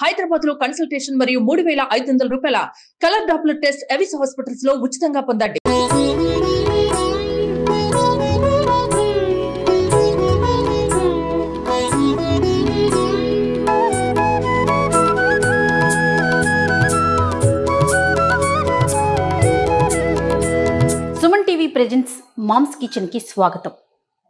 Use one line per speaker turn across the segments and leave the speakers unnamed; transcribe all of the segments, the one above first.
హైదరాబాద్ లో కన్సల్టేషన్ మరియు 3500 రూపాయల colour doppler test Avis hospitals లో ఉచితంగా పొందండి.
Suman TV presents mom's kitchen కి స్వాగతం.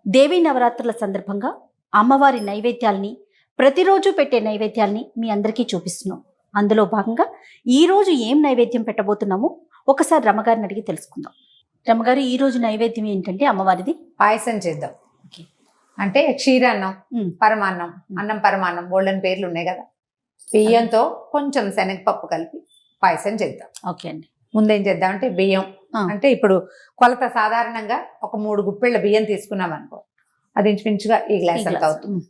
దేవీ నవరాత్రుల సందర్భంగా అమ్మవారి నైవేద్యాల్ని, ప్రతిరోజు పెట్టే నైవేద్యాల్ని మీ అందరికీ చూపిస్తున్నాం. అందులో భాగంగా ఈ రోజు ఏం నైవేద్యం పెట్టబోతున్నామో ఒకసారి రమ్మగారిని అడిగి తెలుసుకుందాం. రమ్మగారు, ఈ రోజు నైవేద్యం ఏంటంటే అమ్మవారిది
పాయసం చేద్దాం. అంటే క్షీరాన్నం, పరమాన్నం, అన్నం పరమాన్నం గోల్డెన్ పేర్లు ఉన్నాయి కదా, బియ్యంతో కొంచెం శనగపప్పు కలిపి పాయసం చేద్దాం.
ఓకే అండి.
ముందేం చేద్దాం అంటే బియ్యం అంటే ఇప్పుడు కొలత సాధారణంగా ఒక 3 గుప్పెళ్ళ బియ్యం తీసుకున్నాం అనుకో, అది ఇంచుమించుగా ఈ గ్లాస్ అంత అవుతుంది.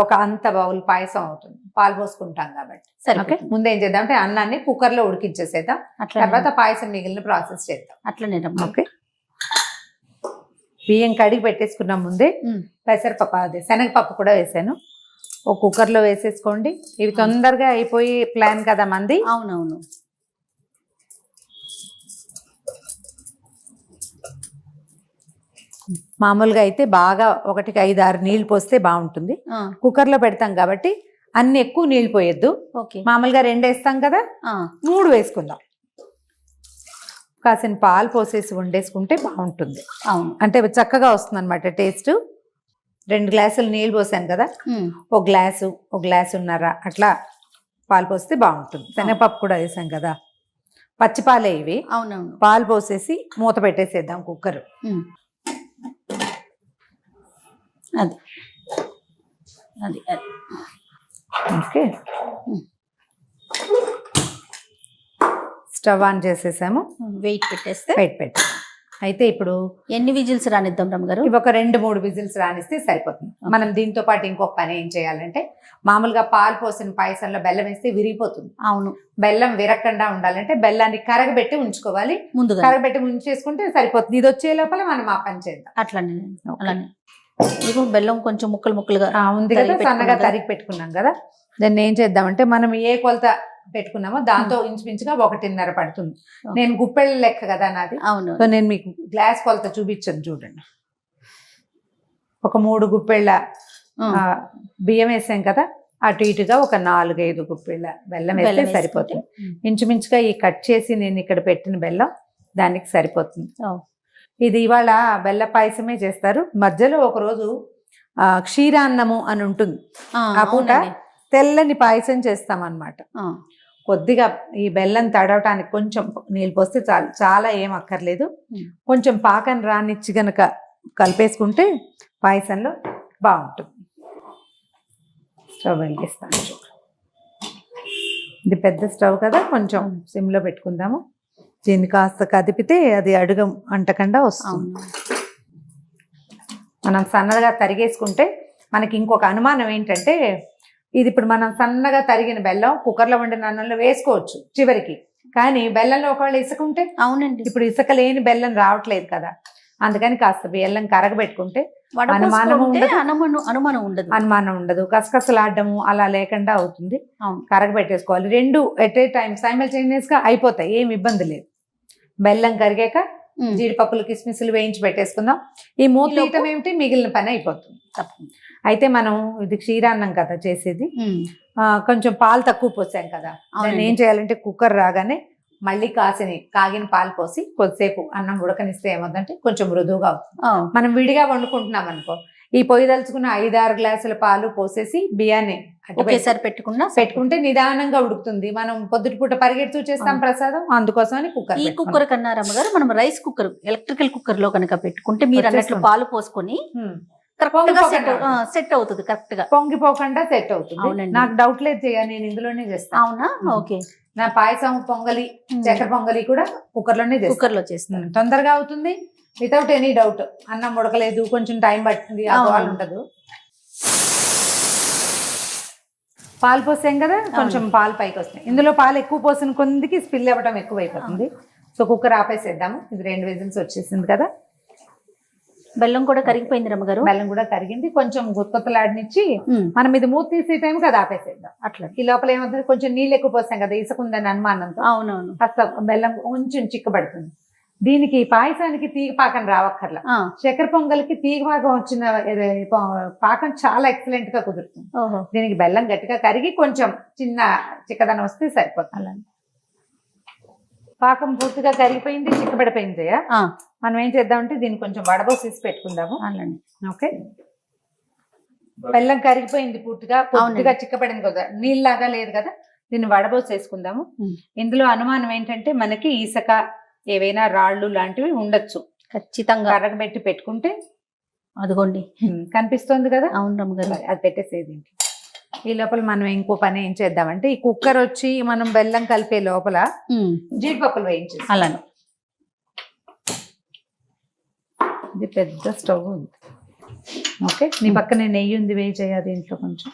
ఒక అంత బౌల్ పాయసం అవుతుంది, పాలు పోసుకుంటాం కాబట్టి. ఓకే, ముందేం చేద్దాం అంటే అన్నాన్ని కుక్కర్ లో ఉడికించేసేద్దాం, తర్వాత పాయసం మిగిలిన ప్రాసెస్ చేద్దాం.
అట్లనే.
ఓకే, బియ్యం కడిగి పెట్టేసుకున్నాం. ముందే పెసరపప్పు, అదే శనగపప్పు కూడా వేసాను. ఒక కుక్కర్ లో వేసేసుకోండి, ఇవి తొందరగా అయిపోయి ప్లాన్ కదా మంది.
అవునవును.
మామూలుగా అయితే బాగా 1కి 5-6 నీళ్లు పోస్తే బాగుంటుంది. కుక్కర్ లో పెడతాం కాబట్టి అన్ని ఎక్కువ నీళ్లు పోయొద్దు. మామూలుగా 2 వేస్తాం కదా, 3 వేసుకుందాం. కాసిన పాలు పోసేసి వండేసుకుంటే బాగుంటుంది. అంటే చక్కగా వస్తుంది అనమాట టేస్ట్. 2 గ్లాసులు నీళ్ళు పోసాను కదా, ఒక గ్లాసున్నర అట్లా పాలు పోస్తే బాగుంటుంది. శనగపప్పు కూడా వేసాం కదా, పచ్చిపాలే ఇవి.
అవునవును.
పాలు పోసేసి మూత పెట్టేసేద్దాం కుక్కర్.
అది అది అది
ఓకే, స్టవ్ ఆన్ చేసేసాము.
వెయిట్ పెట్టేస్తే
పెట్టు. అయితే ఇప్పుడు
ఎన్ని విజిల్స్ రానిద్దాం రమ్మగారు?
ఇవి ఒక 2-3 విజిల్స్ రానిస్తే సరిపోతుంది. మనం దీంతో పాటు ఇంకొక పని ఏం చేయాలంటే, మామూలుగా పాలు పోసిన పాయసంలో బెల్లం వేస్తే విరిగిపోతుంది.
అవును. బెల్లం
విరగకుండా ఉండాలంటే బెల్లాన్ని కరగబెట్టి ఉంచుకోవాలి.
ముందుగా
కరగబెట్టి ఉంచేసుకుంటే సరిపోతుంది. ఇది వచ్చే లోపల మనం ఆ పని చేద్దాం.
అట్లానే అలానే. బెల్లం కొంచెం ముక్కలుగా
ఉంది కదా, సన్నగా తరిగి పెట్టుకున్నాం కదా. దాన్ని ఏం చేద్దామంటే, మనం ఏ కొలత పెట్టుకున్నామో దాంతో ఇంచుమించుగా 1.5 పడుతుంది. నేను గుప్పెళ్ళ లెక్క కదా నాది.
అవును.
సో నేను మీకు గ్లాస్ కొలత చూపించాను చూడండి. ఒక 3 గుప్పెళ్ళ బియ్యం వేసాం కదా, అటు ఇటుగా ఒక 4-5 గుప్పెళ్ళ బెల్లం వేస్తే సరిపోతుంది. ఇంచుమించుగా ఈ కట్ చేసి నేను ఇక్కడ పెట్టిన బెల్లం దానికి సరిపోతుంది. ఇది ఇవాళ బెల్ల పాయసమే చేస్తారు. మధ్యలో ఒకరోజు క్షీరాన్నము అని ఉంటుంది, ఆ పూట తెల్లని పాయసం చేస్తామన్నమాట. కొద్దిగా ఈ బెల్లం తడవటానికి కొంచెం నీళ్ళు పోస్తే చాలు, చాలా ఏం అక్కర్లేదు. కొంచెం పాకం రానిచ్చి గనక కలిపేసుకుంటే పాయసంలో బాగుంటుంది. స్టవ్ వెలిగిస్తాను. ఇది పెద్ద స్టవ్ కదా, కొంచెం సిమ్లో పెట్టుకుందాము. దీన్ని కాస్త కదిపితే అది అడుగు అంటకుండా వస్తుంది. మనం సన్నగా తరిగేసుకుంటే మనకి ఇంకొక అనుమానం ఏంటంటే, ఇది ఇప్పుడు మనం సన్నగా తరిగిన బెల్లం కుక్కర్లో వండిన అన్నంలో వేసుకోవచ్చు చివరికి, కానీ బెల్లంలో ఒకవేళ ఇసుక ఉంటే.
అవునండి,
ఇప్పుడు ఇసుక లేని బెల్లం రావట్లేదు కదా, అందుకని కాస్త బెల్లం కరగబెట్టుకుంటే అనుమానం ఉండదు. కసకసలాడము అలా లేకుండా అవుతుంది. కరగబెట్టేసుకోవాలి. 2 ఎట్ ఏ టైం సైమల్టేనియస్ గా అయిపోతాయి, ఏమి ఇబ్బంది లేదు. బెల్లం కరిగాక జీడిపప్పులు కిస్మిస్లు వేయించి పెట్టేసుకుందాం. ఈ మూత తీయటం ఏమిటి, మిగిలిన పని అయిపోతుంది. అయితే మనం ఇది క్షీరాన్నం కదా చేసేది, కొంచెం పాలు తక్కువ పోసాం కదా, దాన్ని ఏం చేయాలంటే కుక్కర్ రాగానే మళ్ళీ కాగిన పాలు పోసి కొద్దిసేపు అన్నం ఉడకనిస్తే ఏమవుతుందంటే కొంచెం మృదువుగా అవుతుంది. మనం విడిగా వండుకుంటున్నాం అనుకో, ఈ పొయ్యి దలుచుకున్న 5-6 గ్లాసుల పాలు పోసేసి బియ్యాన్ని
ఒకేసారి
పెట్టుకుంటే నిదానంగా ఉడుకుతుంది. మనం పొద్దుటిపూట పరిగెడుతూ చేస్తాం ప్రసాదం, అందుకోసమని కుక్కర్.
ఈ కుక్కర్ కన్నా రమ్మగారు, మనం రైస్ కుక్కర్, ఎలక్ట్రికల్ కుక్కర్ లో కనుక పెట్టుకుంటే మీరు అన్నట్లు పాలు పోసుకొని సెట్ అవుతుంది, కరెక్ట్ గా
పొంగిపోకుండా సెట్ అవుతుంది. నాకు డౌట్ లేదు, నేను ఇందులోనే చేస్తాను.
అవునా? ఓకే.
నా పాయసం, పొంగలి, చక్కెర పొంగలి కూడా కుక్కర్ లో చేస్తాను. తొందరగా అవుతుంది, వితౌట్ ఎనీ డౌట్. అన్నం ఉడకలేదు, కొంచెం టైం పట్టింది, వాళ్ళు ఉండదు. పాలు పోసాం కదా, కొంచెం పాలు పైకి వస్తాయి. ఇందులో పాలు ఎక్కువ పోసిన కొందికి స్పిల్ అవ్వడం ఎక్కువ అయిపోతుంది. సో కుక్కర్ ఆపేసేద్దాము. ఇది 2 విజిల్స్ వచ్చేసింది కదా,
బెల్లం కూడా కరిగిపోయింది రమ్మగారు.
బెల్లం కూడా కరిగింది. కొంచెం గుత్తలాడినిచ్చి మనం ఇది మూత తీసే టైం కదా ఆపేసేద్దాం.
అట్లా
ఈ లోపల ఏమవుతుంది, కొంచెం నీళ్ళు ఎక్కువ పోస్తాం కదా ఇసుకుందని అనుమానంతో.
అవునవును.
కాస్త బెల్లం కొంచెం చిక్కబడుతుంది. దీనికి పాయసానికి తీగ పాకం రావక్కర్లా. చక్కెర పొంగల్కి తీగ పాకం వచ్చిన పాకం చాలా ఎక్సలెంట్ గా కుదురుతుంది. దీనికి బెల్లం గట్టిగా కరిగి కొంచెం చిన్న చిక్కదనం వస్తే సరిపోతుంది. అలా పాకం పూర్తిగా కరిగిపోయింది, చిక్కబడిపోయింది. మనం ఏం చేద్దామంటే దీన్ని కొంచెం వడబోసేసి పెట్టుకుందాము. అలానే ఓకే. బెల్లం కరిగిపోయింది పూర్తిగా చిక్కబడింది కదా, నీళ్ళలాగా లేదు కదా, దీన్ని వడబోసేసుకుందాము. ఇందులో అనుమానం ఏంటంటే మనకి ఇసుక ఏవైనా రాళ్ళు లాంటివి ఉండొచ్చు.
ఖచ్చితంగా
కరగబెట్టి పెట్టుకుంటే
అదిగోండి
కనిపిస్తుంది కదా.
అవును రమ్మగారు.
అది పెట్టేసేది. ఈ లోపల మనం ఇంకో పని ఏం చేద్దామంటే ఈ కుక్కర్ వచ్చి మనం బెల్లం కలిపే లోపల జీడిపప్పులు వేయించేసి.
అలానే
ఇది పెద్ద స్టవ్ ఉంది. ఓకే, నీ పక్కన నెయ్యి ఉంది, వేయి చేయాలి దీంట్లో కొంచెం.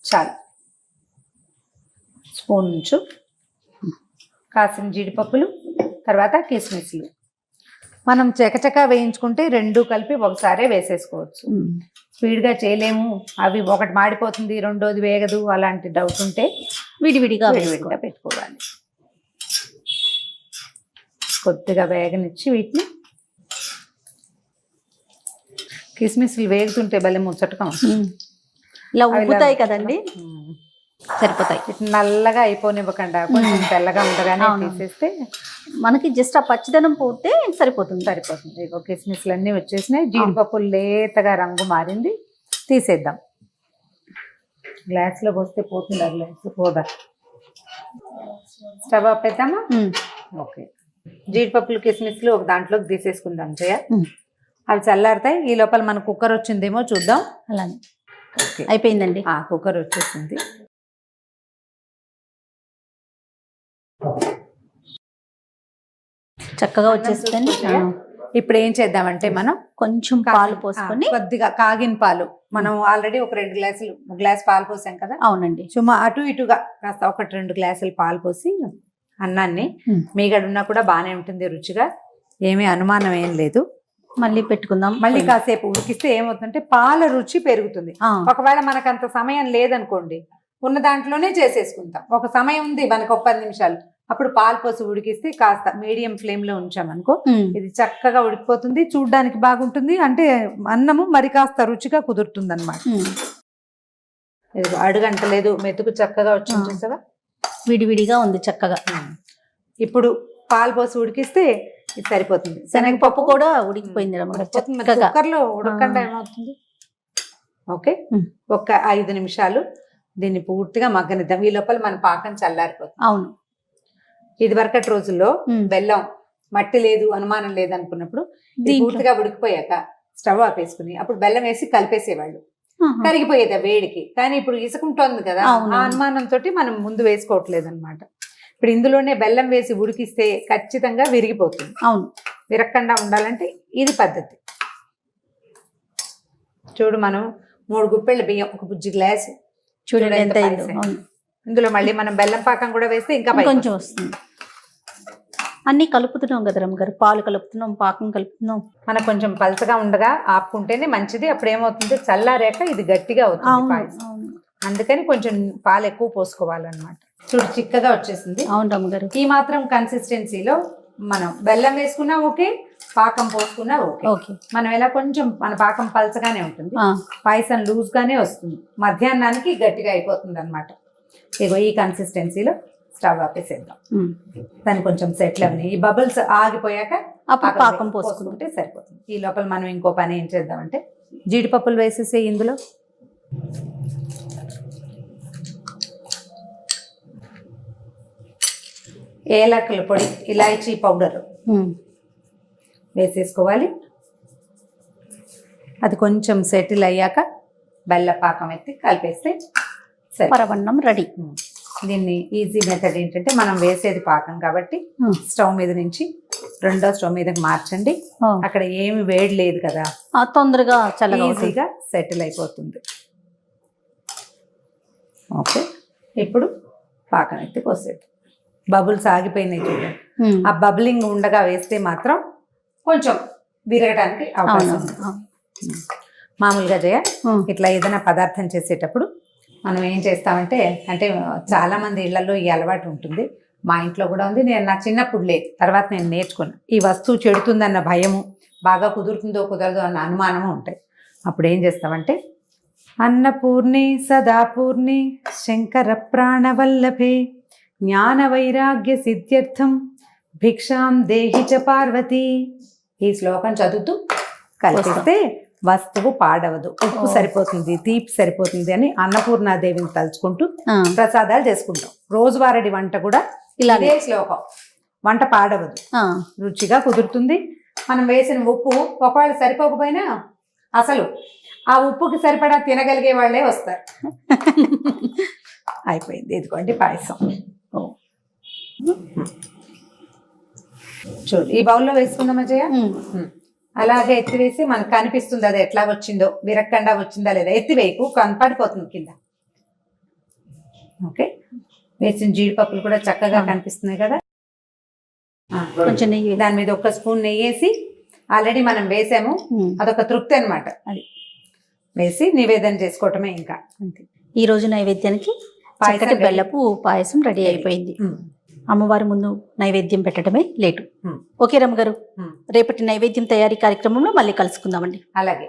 చాలు, స్పూన్ నుంచు కాసిన జీడిపప్పులు, తర్వాత కిస్మిస్లు. మనం చకచకా వేయించుకుంటే రెండు కలిపి ఒకసారే వేసేసుకోవచ్చు. స్పీడ్గా చేయలేము, అవి ఒకటి మాడిపోతుంది రెండోది వేగదు అలాంటి డౌట్ ఉంటే విడివిడిగా పెట్టుకోవాలి. కొద్దిగా వేగనిచ్చి వీటిని కిస్మిస్లు వేగుతుంటే భలే ముచ్చటగా
ఇలా ఉబ్బుతాయి కదండి, సరిపోతాయి.
నల్లగా అయిపోనివ్వకుండా కొంచెం తెల్లగా ఉండగానే తీసేస్తే
మనకి జస్ట్ ఆ పచ్చిదనం పోతే సరిపోతుంది.
ఇగో కిస్మిస్లు అన్నీ వచ్చేసినాయి, జీడిపప్పులు లేతగా రంగు మారింది. తీసేద్దాం. గ్లాస్లో పోస్తే పోతుంది, ఆ గ్లాస్ పోదా. స్టవ్ ఆపేద్దామా? ఓకే. జీడిపప్పులు కిస్మిస్లు ఒక దాంట్లోకి తీసేసుకుందాం జయ. అవి చల్లారుతాయి. ఈ లోపల మన కుక్కర్ వచ్చిందేమో చూద్దాం.
అలానే అయిపోయిందండి.
కుక్కర్ వచ్చేసింది.
చక్కగా వచ్చేస్తుంది.
ఇప్పుడు ఏం చేద్దామంటే మనం
కొంచెం పాలు పోసుకొని,
కొద్దిగా కాగిన పాలు, మనం ఆల్రెడీ ఒక 2 గ్లాస్ పాలు పోసాం కదా.
అవునండి.
సుమా అటు ఇటుగా కాస్త 1-2 గ్లాసులు పాలు పోసి అన్నాన్ని, మీగడున్నా కూడా బాగానే ఉంటుంది రుచిగా, ఏమీ అనుమానం ఏం లేదు.
మళ్ళీ పెట్టుకుందాం.
మళ్ళీ కాసేపు ఉడికిస్తే ఏమవుతుందంటే పాల రుచి పెరుగుతుంది. ఒకవేళ మనకు అంత సమయం లేదనుకోండి, ఉన్న దాంట్లోనే చేసేసుకుంటాం. ఒక సమయం ఉంది మనకు, ఒక 10 నిమిషాలు, అప్పుడు పాలు పోసి ఉడికిస్తే కాస్త మీడియం ఫ్లేమ్ లో ఉంచామనుకో, ఇది చక్కగా ఉడికిపోతుంది, చూడ్డానికి బాగుంటుంది, అంటే అన్నము మరి కాస్త రుచిగా కుదురుతుంది అనమాట. ఇది అడుగంటలేదు, మెతుకు చక్కగా వచ్చింది చూసావా,
విడివిడిగా ఉంది చక్కగా.
ఇప్పుడు పాలు పోసి ఉడికిస్తే ఇది సరిపోతుంది.
శనగపప్పు కూడా ఉడికిపోయింది
కుక్కర్ లో ఉడకకుండా ఏమవుతుంది. ఓకే, ఒక 5 నిమిషాలు దీన్ని పూర్తిగా మగ్గనిద్దాం. ఈ లోపల మన పాకం చల్లారిపోతుంది.
అవును,
ఇది వరకటి రోజుల్లో బెల్లం మట్టి లేదు అనుమానం లేదు అనుకున్నప్పుడు పూర్తిగా ఉడికిపోయాక స్టవ్ ఆపేసుకుని అప్పుడు బెల్లం వేసి కలిపేసేవాళ్ళు, కరిగిపోయేది వేడికి. కానీ ఇప్పుడు ఇసుకుంటోంది కదా, ఆ అనుమానంతో మనం ముందు వేసుకోవట్లేదు అనమాట. ఇప్పుడు ఇందులోనే బెల్లం వేసి ఉడికిస్తే ఖచ్చితంగా విరిగిపోతుంది.
అవును,
విరగకుండా ఉండాలంటే ఇది పద్ధతి. చూడు, మనం 3 గుప్పెళ్ళ బియ్యం, ఒక బుజ్జి గ్లాసు,
చూడండి ఎంత.
ఇందులో మళ్ళీ మనం బెల్లం పాకం కూడా వేస్తే ఇంకా
కొంచెం వస్తుంది. అన్ని కలుపుతున్నాం కదా రమ్మగారు, పాలు కలుపుతున్నాం, పాకం కలుపుతున్నాం.
మనకు కొంచెం పలచగా ఉండగా ఆపుకుంటేనే మంచిది. అప్పుడు ఏమవుతుంది, చల్లారాక ఇది గట్టిగా అవుతుంది. అందుకని కొంచెం పాలు ఎక్కువ పోసుకోవాలన్నమాట. చూడు, చిక్కగా వచ్చేసింది.
అవును రమ్మగారు.
ఈ మాత్రం కన్సిస్టెన్సీలో మనం బెల్లం వేసుకున్నా ఓకే, పాకం పోసుకున్నా ఓకే. మనం ఎలా కొంచెం మన పాకం పలచగానే ఉంటుంది, పాయసం లూజ్ గానే వస్తుంది, మధ్యాహ్నానికి గట్టిగా అయిపోతుంది అనమాట. ఇగో ఈ కన్సిస్టెన్సీలో స్టవ్ ఆపేసేద్దాం. దాన్ని కొంచెం సెటిల్ అవని ఈ బబుల్స్ ఆగిపోయాక
అప్పుడు పాకం పోసుకుంటే
సరిపోతుంది. ఈ లోపల మనం ఇంకో పని ఏం చేద్దామంటే జీడిపప్పులు వేసేసే ఇందులో. ఏలకుల పొడి, ఇలాచీ పౌడర్ వేసేసుకోవాలి. అది కొంచెం సెటిల్ అయ్యాక బెల్ల పాకం ఎత్తి కలిపేస్తే
పరవన్నం రెడీ.
దీన్ని ఈజీ మెథడ్ ఏంటంటే మనం వేసేది పాకం కాబట్టి స్టవ్ మీద నుంచి రెండో స్టవ్ మీదకి మార్చండి. అక్కడ ఏమి వేడి లేదు కదా,
తొందరగా
ఈజీగా సెటిల్ అయిపోతుంది. ఓకే, ఇప్పుడు పాకం ఎత్తి పోసేది. బబుల్స్ ఆగిపోయినాయి చూడండి. ఆ బబులింగ్ ఉండగా వేస్తే మాత్రం కొంచెం విరగడానికి అవకాశం ఉంది. మామూలుగా జయ ఇట్లా ఏదైనా పదార్థం చేసేటప్పుడు మనం ఏం చేస్తామంటే, అంటే చాలా మంది ఇళ్లలో ఈ అలవాటు ఉంటుంది, మా ఇంట్లో కూడా ఉంది, నేను నా చిన్నప్పుడు లేదు, తర్వాత నేను నేర్చుకున్నాను. ఈ వస్తువు చెడుతుందన్న భయము, బాగా కుదురుతుందో కుదరదో అన్న అనుమానము ఉంటాయి. అప్పుడు ఏం చేస్తామంటే, అన్నపూర్ణి సదాపూర్ణి శంకర ప్రాణవల్లభే జ్ఞాన వైరాగ్య సిద్ధ్యర్థం భిక్షాం దేహి చ పార్వతి, ఈ శ్లోకం చదువుతూ కలిపిస్తే వస్తువు పాడవదు, ఉప్పు సరిపోతుంది, తీపి సరిపోతుంది అని అన్నపూర్ణాదేవిని తలుచుకుంటూ ప్రసాదాలు చేసుకుంటాం. రోజువారీ వంట కూడా ఇలాగే శ్లోకం, వంట పాడవదు, రుచిగా కుదురుతుంది. మనం వేసిన ఉప్పు ఒకవేళ సరిపోకపోయినా అసలు ఆ ఉప్పుకి సరిపడా తినగలిగే వాళ్ళే వస్తారు. అయిపోయింది, ఇదిగోండి పాయసం. చూడు, ఈ బౌల్లో వేసుకుందాం అజయ. అలాగే ఎత్తివేసి మనకు కనిపిస్తుంది అది ఎట్లా వచ్చిందో, విరక్కండా వచ్చిందా లేదా. ఎత్తివేయకు, కనపడిపోతుంది కింద. ఓకే, వేసిన జీడిపప్పులు కూడా చక్కగా కనిపిస్తున్నాయి కదా.
కొంచెం నెయ్యి,
దాని మీద 1 స్పూన్ నెయ్యి వేసి, ఆల్రెడీ మనం వేసాము, అదొక తృప్తి అనమాట. అది వేసి నివేదన చేసుకోవటమే. ఇంకా అంతే.
ఈ రోజు నైవేద్యానికి చక్కటి బెల్లపు పాయసం రెడీ అయిపోయింది. అమ్మవారి ముందు నైవేద్యం పెట్టడమే లేటు. ఓకే రమ్మగారు, రేపటి నైవేద్యం తయారీ కార్యక్రమంలో మళ్ళీ కలుసుకుందామండి.
అలాగే.